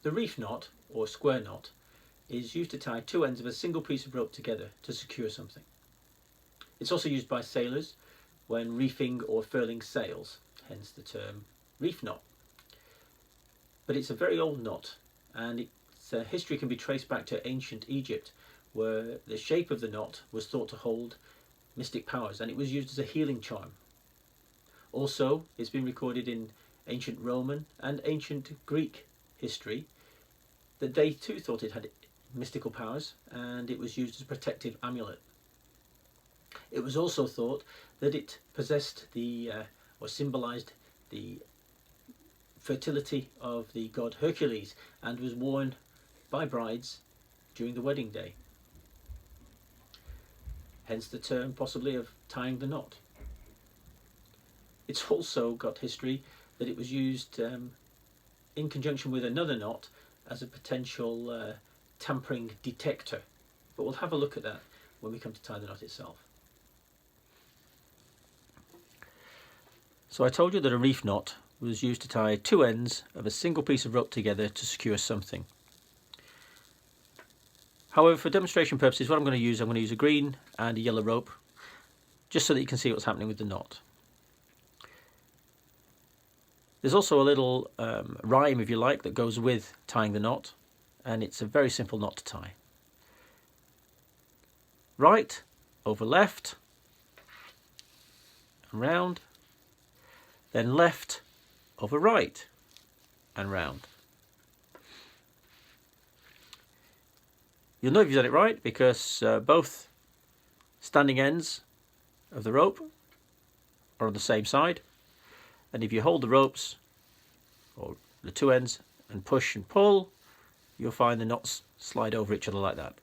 The reef knot, or square knot, is used to tie two ends of a single piece of rope together to secure something. It's also used by sailors when reefing or furling sails, hence the term reef knot. But it's a very old knot, and its history can be traced back to ancient Egypt, where the shape of the knot was thought to hold mystic powers, and it was used as a healing charm. Also, it's been recorded in ancient Roman and ancient Greek history that they too thought it had mystical powers, and it was used as a protective amulet. It was also thought that it possessed or symbolized the fertility of the god Hercules, and was worn by brides during the wedding day. Hence the term possibly of tying the knot. It's also got history that it was used in conjunction with another knot as a potential tampering detector, but we'll have a look at that when we come to tie the knot itself. So I told you that a reef knot was used to tie two ends of a single piece of rope together to secure something. However, for demonstration purposes, what I'm going to use a green and a yellow rope, just so that you can see what's happening with the knot. There's also a little rhyme, if you like, that goes with tying the knot, and it's a very simple knot to tie. Right over left and round, then left over right and round. You'll know if you've done it right because both standing ends of the rope are on the same side, and if you hold the ropes or the two ends and push and pull, you'll find the knots slide over each other like that.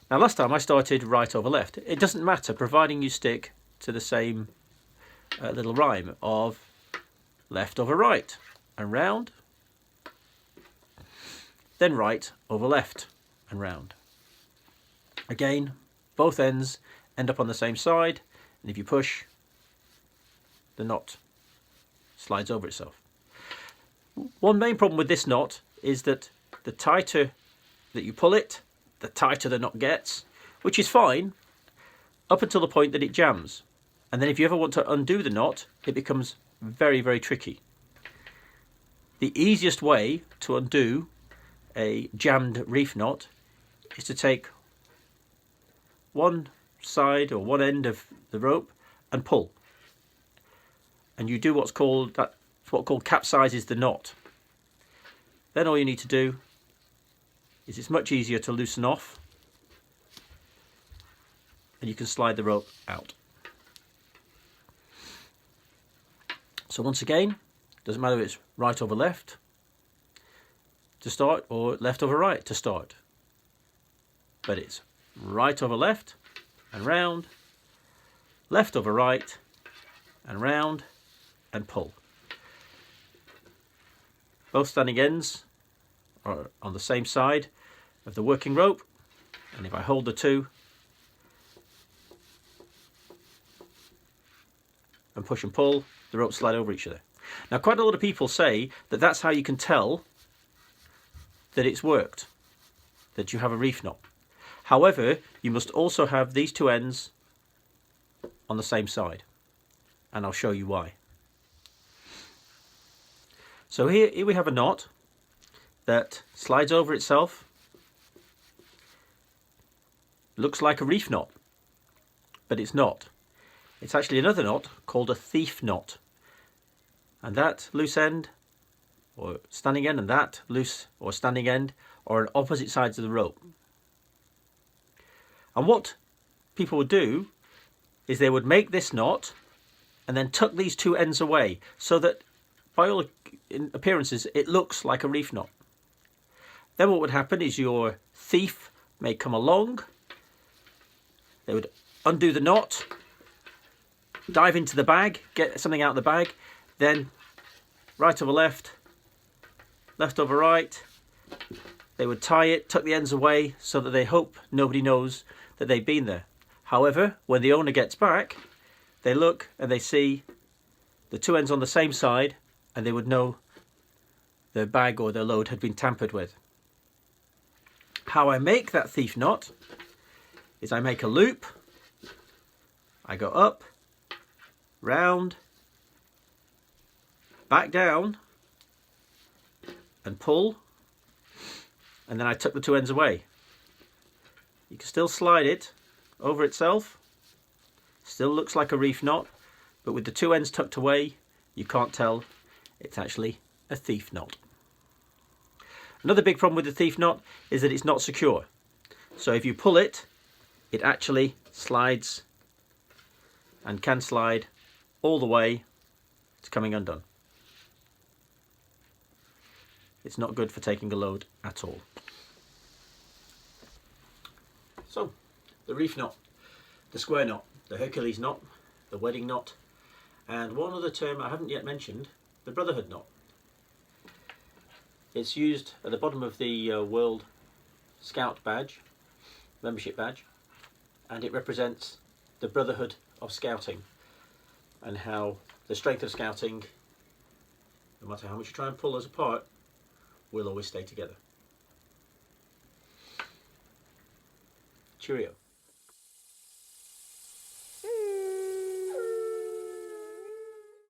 Now last time I started right over left. It doesn't matter providing you stick to the same little rhyme of left over right and round, then right over left and round. Again, both ends end up on the same side, and if you push, the knot slides over itself. One main problem with this knot is that the tighter that you pull it, the tighter the knot gets, which is fine up until the point that it jams. And then if you ever want to undo the knot, it becomes very, very tricky. The easiest way to undo a jammed reef knot is to take one side or one end of the rope and pull. And you do what's called capsizes the knot. Then all you need to do is it's much easier to loosen off, and you can slide the rope out. So once again, doesn't matter if it's right over left to start or left over right to start, but it's right over left and round, left over right and round, and pull. Both standing ends are on the same side of the working rope, and if I hold the two and push and pull, the ropes slide over each other. Now quite a lot of people say that that's how you can tell that it's worked, that you have a reef knot. However, you must also have these two ends on the same side, and I'll show you why. So here we have a knot that slides over itself. Looks like a reef knot, but it's not. It's actually another knot called a thief knot. And that loose end or standing end and that loose or standing end are on opposite sides of the rope. And what people would do is they would make this knot and then tuck these two ends away so that by all appearances it looks like a reef knot. Then what would happen is your thief may come along, they would undo the knot, dive into the bag, get something out of the bag, then right over left, left over right, they would tie it, tuck the ends away so that they hope nobody knows that they've been there. However, when the owner gets back, they look and they see the two ends on the same side, and they would know the bag or the load had been tampered with. How I make that thief knot is I make a loop, I go up, round, back down and pull, and then I tuck the two ends away. You can still slide it over itself, still looks like a reef knot, but with the two ends tucked away you can't tell it's actually a thief knot. Another big problem with the thief knot is that it's not secure. So if you pull it, it actually slides and can slide all the way to coming undone. It's not good for taking a load at all. So, the reef knot, the square knot, the Hercules knot, the wedding knot, and one other term I haven't yet mentioned, the brotherhood knot. It's used at the bottom of the World Scout badge, membership badge, and it represents the brotherhood of scouting and how the strength of scouting, no matter how much you try and pull us apart, will always stay together. Cheerio.